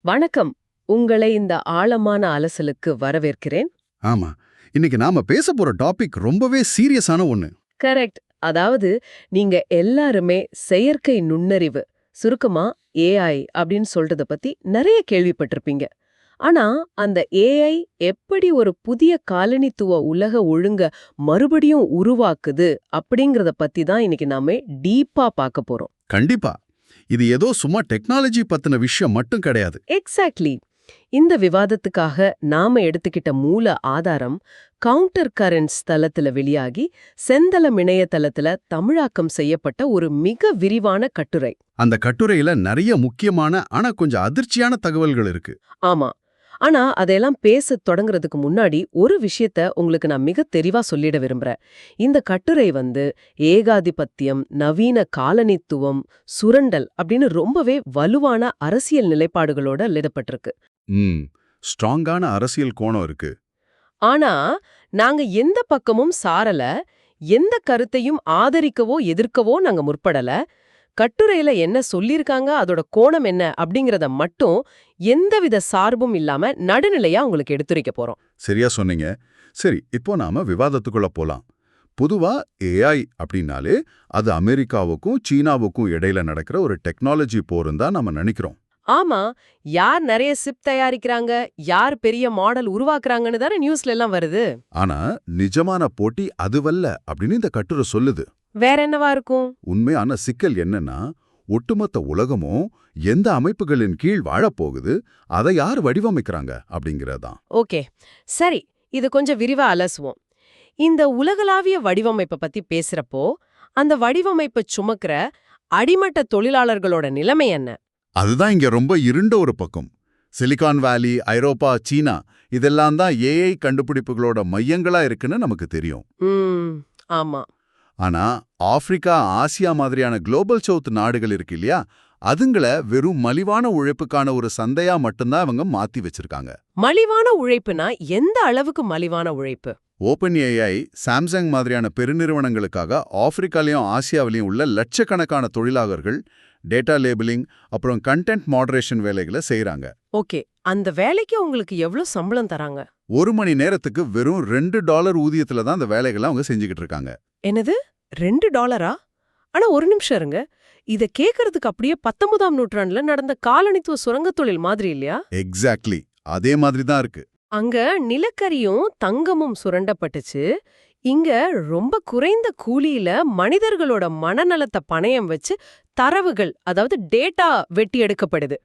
வணக்கம். உங்களை இந்த ஆழமான அலசலுக்கு வரவேற்கிறேன். ஆமா. இன்னைக்கு நாம பேச போற டாபிக் ரொம்பவே சீரியஸான ஒண்ணு. கரெக்ட். அதாவது நீங்க எல்லாருமே செயற்கை நுண்ணறிவு, சுருக்கமா ஏஐ அப்படின்னு சொல்றத பத்தி நிறைய கேள்விப்பட்டிருப்பீங்க. ஆனா அந்த ஏஐ எப்படி ஒரு புதிய காலனித்துவ உலக ஒழுங்க மறுபடியும் உருவாக்குது அப்படிங்கறத பத்தி தான் இன்னைக்கு நாம டீப்பா பார்க்க போறோம். கண்டிப்பா. இது ஏதோ சும்மா டெக்னாலஜி பத்தின விஷயம் மட்டும் கிடையாது. எக்ஸாக்ட்லி. இந்த விவாதத்துக்காக நாம எடுத்துக்கிட்ட மூல ஆதாரம் கவுண்டர் கரண்ட்ஸ் தளத்துல வெளியாகி செந்தளம் இணையதளத்துல தமிழாக்கம் செய்யப்பட்ட ஒரு மிக விரிவான கட்டுரை. அந்த கட்டுரையில நிறைய முக்கியமான ஆனா கொஞ்சம் அதிர்ச்சியான தகவல்கள் இருக்கு. ஆமா. ஆனா அதையெல்லாம் பேசத் தொடங்குறதுக்கு முன்னாடி ஒரு விஷயத்த உங்களுக்கு நான் மிக தெளிவா சொல்லிட விரும்புறேன். இந்த கட்டுரை ஏகாதிபத்தியம், நவீன காலனித்துவம், சுரண்டல் அப்படின்னு ரொம்பவே வலுவான அரசியல் நிலைப்பாடுகளோட எழுதப்பட்டிருக்கு. ஸ்ட்ராங்கான அரசியல் கோணம் இருக்கு. ஆனா நாங்க எந்த பக்கமும் சாரல, எந்த கருத்தையும் ஆதரிக்கவோ எதிர்க்கவோ நாங்க முற்படல. கட்டுரையில என்ன சொல்லிருக்காங்க, அதோட கோணம் என்ன அப்படிங்கறத மட்டும் எந்தவித சார்பும் இல்லாம நடுநிலையா உங்களுக்கு எடுத்துரைக்க போறோம். சரியா சொன்னீங்க. சரி, இப்போ நாம விவாதத்துக்குள்ள போலாம். பொதுவா ஏஐ அப்படின்னாலே அது அமெரிக்காவுக்கும் சீனாவுக்கும் இடையில நடக்கிற ஒரு டெக்னாலஜி போருன்னு தான் நம்ம நினைக்கிறோம். ஆமா, யார் நிறைய சிப் தயாரிக்கிறாங்க, யார் பெரிய மாடல் உருவாக்குறாங்கன்னு தானே நியூஸ்ல எல்லாம் வருது. ஆனா நிஜமான போட்டி அதுவல்ல அப்படின்னு இந்த கட்டுரை சொல்லுது. வேற என்னவா இருக்கும்? உண்மையான சிக்கல் என்னன்னா, ஒட்டுமொத்த உலகமும் எந்த அமைப்புகளின் கீழ் வாழப்போகுது, அதை யார் வடிவமைக்கிறாங்க அப்படிங்கறதுதான். ஓகே, சரி, இது கொஞ்சம் விரிவா அலசுவோம். இந்த உலகளாவிய வடிவமைப்பை பத்தி பேசுறப்போ அந்த வடிவமைப்பை சுமக்கிற அடிமட்ட தொழிலாளர்களோட நிலைமை என்ன? அதுதான் இங்க ரொம்ப இருண்ட ஒரு பக்கம். சிலிகான் வேலி, ஐரோப்பா, சீனா இதெல்லாம் தான் ஏஐ கண்டுபிடிப்புகளோட மையங்களா இருக்குன்னு நமக்கு தெரியும். ஆமா. ஆனா ஆப்பிரிக்கா, ஆசியா மாதிரியான குளோபல் சவுத் நாடுகள் இருக்கு இல்லையா, அதுங்களை வெறும் மலிவான உழைப்புக்கான ஒரு சந்தையா மட்டும்தான் அவங்க மாத்தி வச்சிருக்காங்க. மலிவான உழைப்புனா எந்த அளவுக்கு மலிவான உழைப்பு? ஓபன் ஏஐ, சாம்சங் மாதிரியான பெருநிறுவனங்களுக்காக ஆப்பிரிக்காலையும் ஆசியாவிலையும் உள்ள லட்சக்கணக்கான தொழிலாளர்கள் டேட்டா லேபிளிங் அப்புறம் கண்டென்ட் மாடரேஷன் வேலைகளை செய்யறாங்க. ஓகே, அந்த வேலைக்கு உங்களுக்கு எவ்வளவு சம்பளம் தராங்க? ஒரு மணி நேரத்துக்கு வெறும் $2 ஊதியத்துல தான் அந்த வேலைகளை அவங்க செஞ்சுக்கிட்டு இருக்காங்க. என்னது, $2? ஆனா ஒரு நிமிஷம் இருங்க, இத கேக்குறதுக்கு அப்படியே 19ஆம் நூற்றாண்டுல நடந்த காலனித்துவ சுரங்க தொழில் மாதிரி இல்லையா? எக்ஸாக்ட்லி அதே மாதிரி தான் இருக்கு. அங்க நிலக்கரியும் தங்கமும் சுரண்டப்பட்டுச்சு. இங்க ரொம்ப குறைந்த கூலியில மனிதர்களோட மனநலத்தை பணயம் வச்சு தரவுகள், அதாவது டேட்டா வெட்டி எடுக்கப்படுது.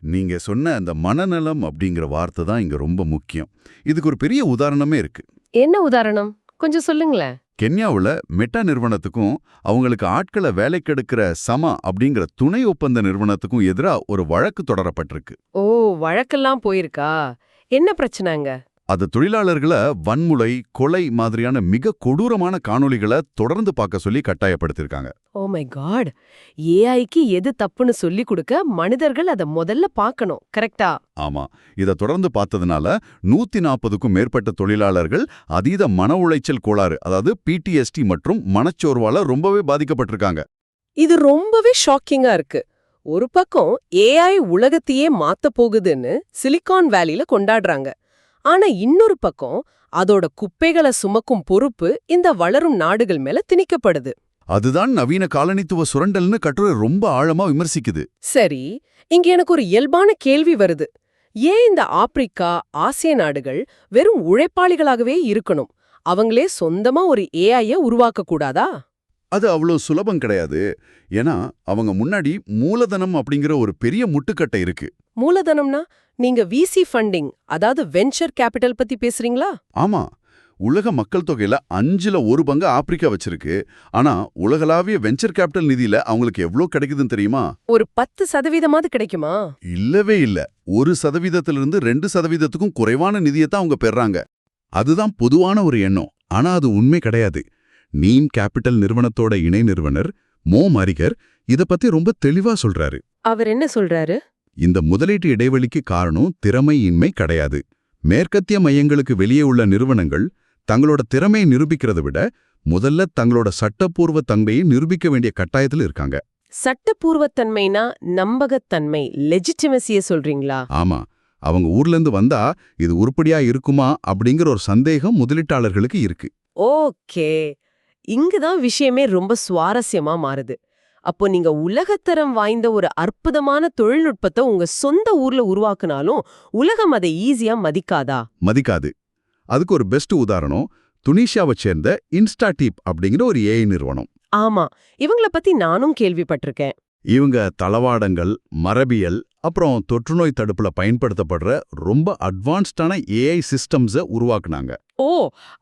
நீங்க சொன்ன அந்த மனநலம் அப்படிங்கிற வார்த்தை தான் இங்க ரொம்ப முக்கியம். இதுக்கு ஒரு பெரிய உதாரணமே இருக்கு. என்ன உதாரணம்? கொஞ்சம் சொல்லுங்களேன். கென்யாவுல மெட்டா நிறுவனத்துக்கும் அவங்களுக்கு ஆட்களை வேலைக்கெடுக்கிற சமா அப்படிங்கிற துணை ஒப்பந்த நிறுவனத்துக்கும் எதிரா ஒரு வழக்கு தொடரப்பட்டிருக்கு. ஓ, வழக்கெல்லாம் போயிருக்கா? என்ன பிரச்சனைங்க? அது தொழிலாளர்களை வன்முறை, கொலை மாதிரியான மிக கொடூரமான காணொளிகளை தொடர்ந்து பார்க்க சொல்லி கட்டாயப்படுத்திருக்காங்க. Oh my God! ஏஐக்கு எது தப்புன்னு சொல்லி கொடுக்க மனிதர்கள் அத முதல்ல பார்க்கணும், கரெக்டா? ஆமா, இத தொடர்ந்து பார்த்ததுனால 140க்கும் மேற்பட்ட தொழிலாளர்கள் அதீத மன உளைச்சல் கோளாறு, அதாவது PTSD மற்றும் மனச்சோர்வால ரொம்பவே பாதிக்கப்பட்டிருக்காங்க. இது ரொம்பவே ஷாக்கிங்கா இருக்கு. ஒரு பக்கம் ஏஐ உலகத்தையே மாத்த போகுதுன்னு சிலிகான் வேலில கொண்டாடுறாங்க. ஆனா இன்னொரு பக்கம் அதோட குப்பைகளை சுமக்கும் பொறுப்பு இந்த வளரும் நாடுகள் மேல திணிக்கப்படுது. அதுதான் நவீன காலனித்துவ சுரண்டல்னு கட்டுரை ரொம்ப ஆழமா விமர்சிக்குது. சரி, இங்க எனக்கு ஒரு இயல்பான கேள்வி வருது. ஏன் இந்த ஆப்பிரிக்கா, ஆசிய நாடுகள் வெறும் உழைப்பாளிகளாகவே இருக்கணும்? அவங்களே சொந்தமா ஒரு ஏஐய உருவாக்க கூடாதா? அது அவ்வளோ சுலபம் கிடையாது. ஏன்னா அவங்க முன்னாடி மூலதனம் அப்படிங்கிற ஒரு பெரிய முட்டுக்கட்டை இருக்கு. மூலதனம்னா நீங்க விசி ஃபண்டிங், அதாவது வெஞ்சர் கேபிட்டல் பத்தி பேசுறீங்களா? ஆமா, உலக மக்கள் தொகையில 1/5 ஆப்பிரிக்கா வச்சிருக்கு. ஆனா உலகளாவிய வெஞ்சர் கேபிட்டல் நிதியில அவங்களுக்கு எவ்வளவு கிடைக்குதுன்னு தெரியுமா? ஒரு 10% கிடைக்குமா? இல்லவே இல்ல. 1%லிருந்து 2%க்கும் குறைவான நிதியத்தான் அவங்க பெறாங்க. அதுதான் பொதுவான ஒரு எண்ணம். ஆனா அது உண்மை கிடையாது. நீம் கேபிட்டல் நிறுவனத்தோட இணை நிறுவனர் மோ மரிகர் இத பத்தி ரொம்ப தெளிவா சொல்றாரு. அவர் என்ன சொல்றாரு? இந்த முதலீட்டு இடைவெளிக்கு காரணம் திறமையின்மை கிடையாது. மேற்கத்திய மையங்களுக்கு வெளியே உள்ள நிறுவனங்கள் தங்களோட திறமையை நிரூபிக்கிறத விட முதல்ல தங்களோட சட்டப்பூர்வ தன்மையை நிரூபிக்க வேண்டிய கட்டாயத்தில் இருக்காங்க. சட்டப்பூர்வத்தன்மைனா நம்பகத்தன்மை, லெஜிட்டிமசிய சொல்றீங்களா? ஆமா, அவங்க ஊர்ல இருந்து வந்தா இது உருப்படியா இருக்குமா அப்படிங்கிற ஒரு சந்தேகம் முதலீட்டாளர்களுக்கு இருக்கு. ஓகே. இங்குதான் விஷயமே ரொம்ப சுவாரஸ்யமா மாறுது. அப்போ நீங்க உலகத்தரம் வாய்ந்த ஒரு அற்புதமான தொழில்நுட்பத்தை உங்க சொந்த ஊர்ல உருவாக்குனாலும் உலகம் அதை ஈஸியா மதிக்காதா? மதிக்காது. அதுக்கு ஒரு பெஸ்ட் உதாரணம் துனிஷியாவை சேர்ந்த இன்ஸ்டாடீப் அப்படிங்கிற ஒரு ஏஐ நிறுவனம். ஆமா, இவங்கள பத்தி நானும் கேள்விப்பட்டிருக்கேன். இவங்க தளவாடங்கள், மரபியல், அப்புறம் தொற்றுநோய் தடுப்புல பயன்படுத்தப்படுற ரொம்ப அட்வான்ஸ்டான ஏஐ சிஸ்டம்ஸை உருவாக்குனாங்க. ஓ,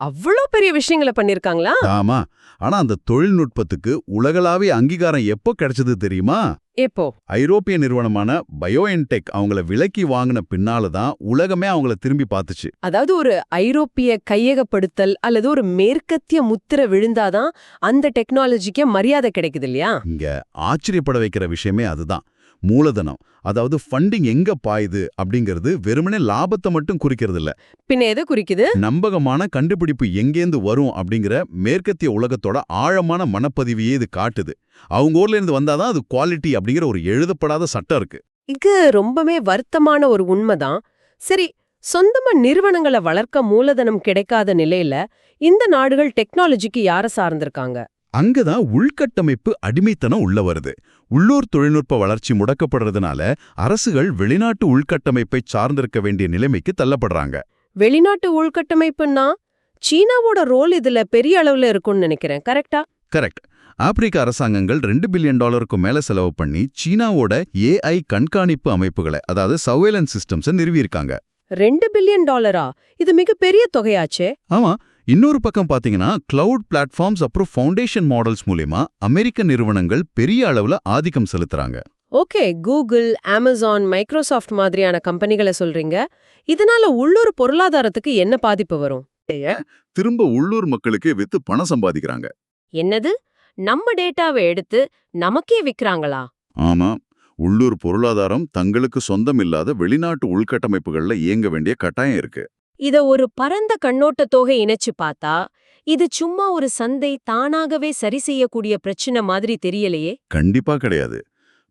அவ்வளோ பெரிய விஷயங்களை பண்ணிருக்காங்களா? ஆமா, ஆனா அந்த தொழில்நுட்பத்துக்கு உலகளாவிய அங்கீகாரம் எப்போ கிடைச்சது தெரியுமா? எப்போ? ஐரோப்பிய நிறுவனமான பயோஎன்டெக் அவங்கள விலக்கி வாங்கின பின்னால தான் உலகமே அவங்கள திரும்பி பார்த்துச்சு. அதாவது ஒரு ஐரோப்பிய கையகப்படுத்தல் அல்லது ஒரு மேற்கத்திய முத்திரை விழுந்தாதான் அந்த டெக்னாலஜிக்கு மரியாதை கிடைக்குது இல்லையா? இங்க ஆச்சரியப்பட வைக்கிற விஷயமே அதுதான். மூலதனம், அதாவது ஃபண்டிங் எங்க பாயுது அப்படிங்கிறது வெறுமனே லாபத்தை மட்டும் குறிக்கிறது இல்ல. பின்ன எது குறிக்குது? நம்பகமான கண்டுபிடிப்பு எங்கேந்து வரும் அப்படிங்கிற மேற்கத்திய உலகத்தோட ஆழமான மனப்பதிவையே இது காட்டுது. அவங்க ஊர்ல இருந்து வந்தாதான் அது குவாலிட்டி அப்படிங்கிற ஒரு எழுதப்படாத சட்டம் இருக்கு. இது ரொம்பவே வருத்தமான ஒரு உண்மைதான். சரி, சொந்தமா நிறுவனங்களை வளர்க்க மூலதனம் கிடைக்காத நிலையில இந்த நாடுகள் டெக்னாலஜிக்கு யார சார்ந்திருக்காங்க? அங்கதான் உள்கட்டமைப்பு அடிமைத்தனம் உள்ள வருது. உள்ளூர் தொழில்நுட்ப வளர்ச்சி முடக்கப்படுறதுனால அரசுகள் வெளிநாட்டு உள்கட்டமைப்பை சார்ந்திருக்க வேண்டிய நிலைமைக்கு தள்ளப்படுறாங்க. வெளிநாட்டு உள்கட்டமைப்புன்னா சீனாவோட ரோல் இதுல பெரிய அளவுல இருக்கும்னு நினைக்கிறேன். கரெக்டா? கரெக்ட். ஆப்பிரிக்க அரசாங்கங்கள் $2 பில்லியன் மேல செலவு பண்ணி சீனாவோட ஏஐ கண்காணிப்பு அமைப்புகளை, அதாவது சர்வேலன்ஸ் சிஸ்டம்ஸை நிறுவியிருக்காங்க. $2 பில்லியன்? இது மிகப்பெரிய தொகையாச்சே. ஆமா, இன்னொரு பக்கம் பாத்தீங்கன்னா கிளவுட் பிளாட்ஃபார்ம்ஸ் அப்புறம் ஃபவுண்டேஷன் மாடல்ஸ் மூலமா அமெரிக்க நிறுவனங்கள் பெரிய அளவுல ஆதிக்கம் செலுத்துறாங்க. ஓகே, கூகுள், அமேசான், மைக்ரோசாஃப்ட் மாதிரியான கம்பெனிகளை சொல்றீங்க. இதனால உள்ளூர் பொருளாதாரத்துக்கு என்ன பாதிப்பு வரும்? திரும்ப உள்ளூர் மக்களுக்கே வித்து பணம் சம்பாதிக்கிறாங்க. என்னது? நம்ம டேட்டாவை எடுத்து நமக்கே விக்கிறாங்களா? ஆமா, உள்ளூர் பொருளாதாரம் தங்களுக்கு சொந்தம் இல்லாத வெளிநாட்டு உள்கட்டமைப்புகள்ல இயங்க வேண்டிய கட்டாயம் இருக்கு. இத ஒரு பரந்த கண்ணோட்டத்தோக இணைச்சு பார்த்தா இது சும்மா ஒரு சந்தை தானாகவே சரி செய்யக்கூடிய பிரச்சனை மாதிரி தெரியலையே. கண்டிப்பா கிடையாது.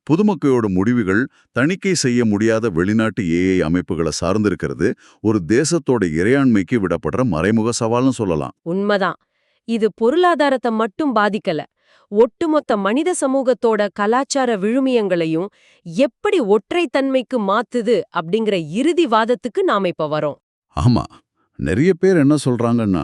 பொதுமக்களோட முடிவுகள் தணிக்கை செய்ய முடியாத வெளிநாட்டு ஏஐ அமைப்புகளை சார்ந்திருக்கிறது ஒரு தேசத்தோட இறையாண்மைக்கு விடப்படுற மறைமுக சவால்னு சொல்லலாம். உண்மைதான். இது பொருளாதாரத்தை மட்டும் பாதிக்கல, ஒட்டுமொத்த மனித சமூகத்தோட கலாச்சார விழுமியங்களையும் எப்படி ஒற்றைத்தன்மைக்கு மாத்துது அப்படிங்கிற இறுதி வாதத்துக்கு நாம இப்ப வரோம். ஆமா, நிறைய பேர் என்ன சொல்றாங்கன்னா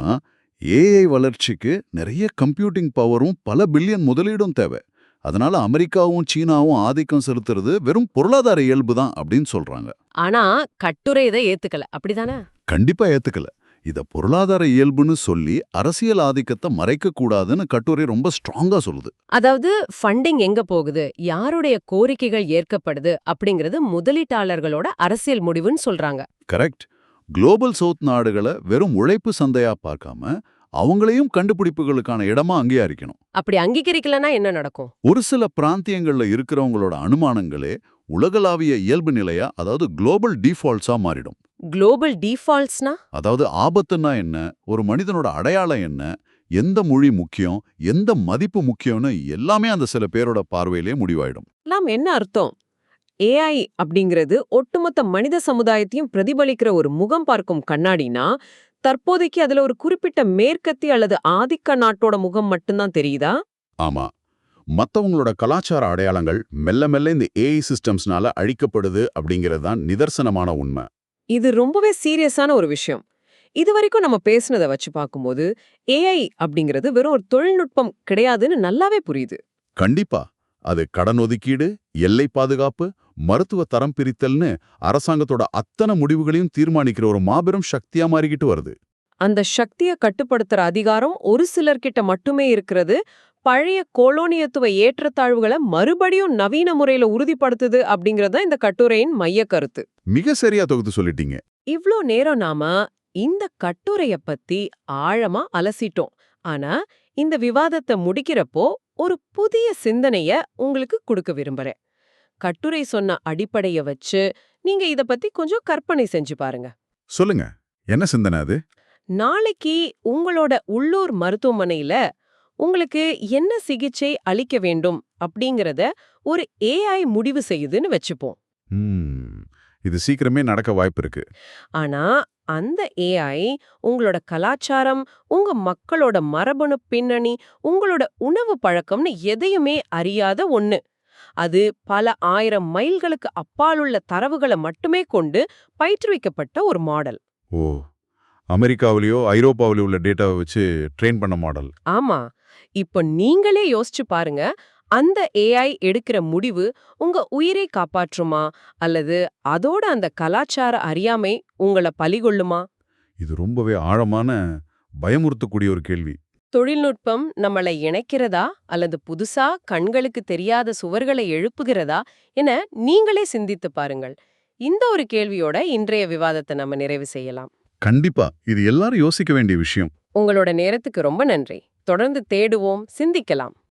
ஏஐ வளர்ச்சிக்கு நிறைய கம்ப்யூட்டிங் பவரும் பல பில்லியன் முதலீடும் தேவை. அதனால அமெரிக்காவும் சீனாவும் ஆதிக்கம் செலுத்துறது வெறும் பொருளாதார இயல்பு தான் அப்படின்னு சொல்றாங்க. ஆனா கட்டுரை இதை ஏத்துக்கல, அப்படிதானே? கண்டிப்பா ஏத்துக்கல. இத பொருளாதார இயல்புன்னு சொல்லி அரசியல் ஆதிக்கத்தை மறைக்க கூடாதுன்னு கட்டுரை ரொம்ப ஸ்ட்ராங்கா சொல்லுது. அதாவது ஃபண்டிங் எங்க போகுது, யாருடைய கோரிக்கைகள் ஏற்கப்படுது அப்படிங்கிறது முதலீட்டாளர்களோட அரசியல் முடிவுன்னு சொல்றாங்க. கரெக்ட். குளோபல் சவுத் நாடுகளை வெறும் உழைப்பு சந்தையா பார்க்காம அவங்களையும் கண்டுபிடிப்புகளுக்கான இடமா அங்கீகரிக்கணும். அப்படி அங்கீகரிக்கலனா என்ன நடக்கும்? ஒரு சில பிராந்தியங்கள்ல இருக்கிறவங்களோட அனுமானங்களே உலகளாவிய இயல்பு நிலையா, அதாவது குளோபல் டிஃபால்ட்ஸா மாறிடும். குளோபல் டிஃபால்ட்ஸ்னா? அதாவது ஆபத்துன்னா என்ன, ஒரு மனிதனோட அடையாளம் என்ன, எந்த மொழி முக்கியம், எந்த மதிப்பு முக்கியம்னு எல்லாமே அந்த சில பேரோட பார்வையிலே முடிவாயிடும். எல்லாம் என்ன அர்த்தம்? ஏஐ அப்படிங்கிறது ஒட்டுமொத்த மனித சமுதாயத்தையும் பிரதிபலிக்கிற ஒரு முகம் பார்க்கும் கண்ணாடினா, தற்போதைக்கு அதுல ஒரு குறிப்பிட்ட மேற்கத்திய அல்லது ஆதிக்க நாட்டோட முகம் மட்டும்தான் தெரியுதா? ஆமா, மத்தவங்களோட கலாச்சார அடையாளங்கள் மெல்ல மெல்ல இந்த ஏஐ சிஸ்டம்ஸ்னால அழிக்கப்படுது அப்படிங்கிறது தான் நிதர்சனமான உண்மை. இது ரொம்பவே சீரியஸான ஒரு விஷயம். இதுவரைக்கும் நம்ம பேசுனதை வச்சு பார்க்கும்போது ஏஐ அப்படிங்கிறது வெறும் ஒரு தொழில்நுட்பம் கிடையாதுன்னு நல்லாவே புரியுது. கண்டிப்பா. அது கடன் ஒதுக்கீடு, எல்லை பாதுகாப்பு, மருத்துவ தரம் பிரித்தல்னு அரசாங்கத்தோட அத்தனை முடிவுகளையும் தீர்மானிக்கிற ஒரு மாபெரும் சக்தியா மாறிக்கிட்டு வருது. அந்த சக்தியை கட்டுப்படுத்துற அதிகாரம் ஒரு சிலர்கிட்ட மட்டுமே இருக்கிறது பழைய கோலோனியத்துவ ஏற்றத்தாழ்வுகளை மறுபடியும் நவீன முறையில உறுதிப்படுத்துது அப்படிங்கறத இந்த கட்டுரையின் மைய கருத்து. மிக சரியா தொகுத்து சொல்லிட்டீங்க. இவ்ளோ நேரம் நாம இந்த கட்டுரைய பத்தி ஆழமா அலசிட்டோம். ஆனா இந்த விவாதத்தை முடிக்கிறப்போ ஒரு புதிய சிந்தனைய உங்களுக்கு கொடுக்க விரும்புறேன். கட்டுரை சொன்ன அடிப்படைய வச்சு நீங்க இத பத்தி கொஞ்சம் கற்பனை செஞ்சு பாருங்க. சொல்லுங்க, என்ன சிந்தனை அது? நாளைக்கு உங்களோட உள்ளூர் மருத்துவமனையில உங்களுக்கு என்ன சிகிச்சை அளிக்க வேண்டும் அப்படிங்கறத ஒரு ஏஐ முடிவு செய்யுதுன்னு வச்சுப்போம். இது சீக்கிரமே நடக்க வாய்ப்பு இருக்கு. ஆனா அந்த ஏஐ உங்களோட கலாச்சாரம், உங்க மக்களோட மரபணு பின்னணி, உங்களோட உணவு பழக்கம்னு எதையுமே அறியாத ஒண்ணு. அது பல 1000 மைல்களுக்கு அப்பாலுள்ள தரவுகளை மட்டுமே கொண்டு பயிற்றுவிக்கப்பட்ட ஒரு மாடல். ஓ, அமெரிக்காவிலயோ ஐரோப்பாவிலயோ உள்ள டேட்டாவை வச்சு ட்ரெயின் பண்ண மாடல். ஆமா. இப்ப நீங்களே யோசிச்சு பாருங்க. அந்த ஏஐ எடுக்கிற முடிவு உங்க உயிரை காப்பாற்றுமா? அல்லது அதோட அந்த கலாச்சார அறியாமை உங்கள பலிகொள்ளுமா? இது ரொம்பவே ஆழமான, பயமுறுத்தக்கூடிய ஒரு கேள்வி. தொழில்நுட்பம் நம்மளை இணைக்கிறதா? அல்லது புதுசா கண்களுக்கு தெரியாத சுவர்களை எழுப்புகிறதா? என நீங்களே சிந்தித்து பாருங்கள். இந்த ஒரு கேள்வியோட இன்றைய விவாதத்தை நம்ம நிறைவு செய்யலாம். கண்டிப்பா, இது எல்லாரும் யோசிக்க வேண்டிய விஷயம். உங்களோட நேரத்துக்கு ரொம்ப நன்றி. தொடர்ந்து தேடுவோம், சிந்திக்கலாம்.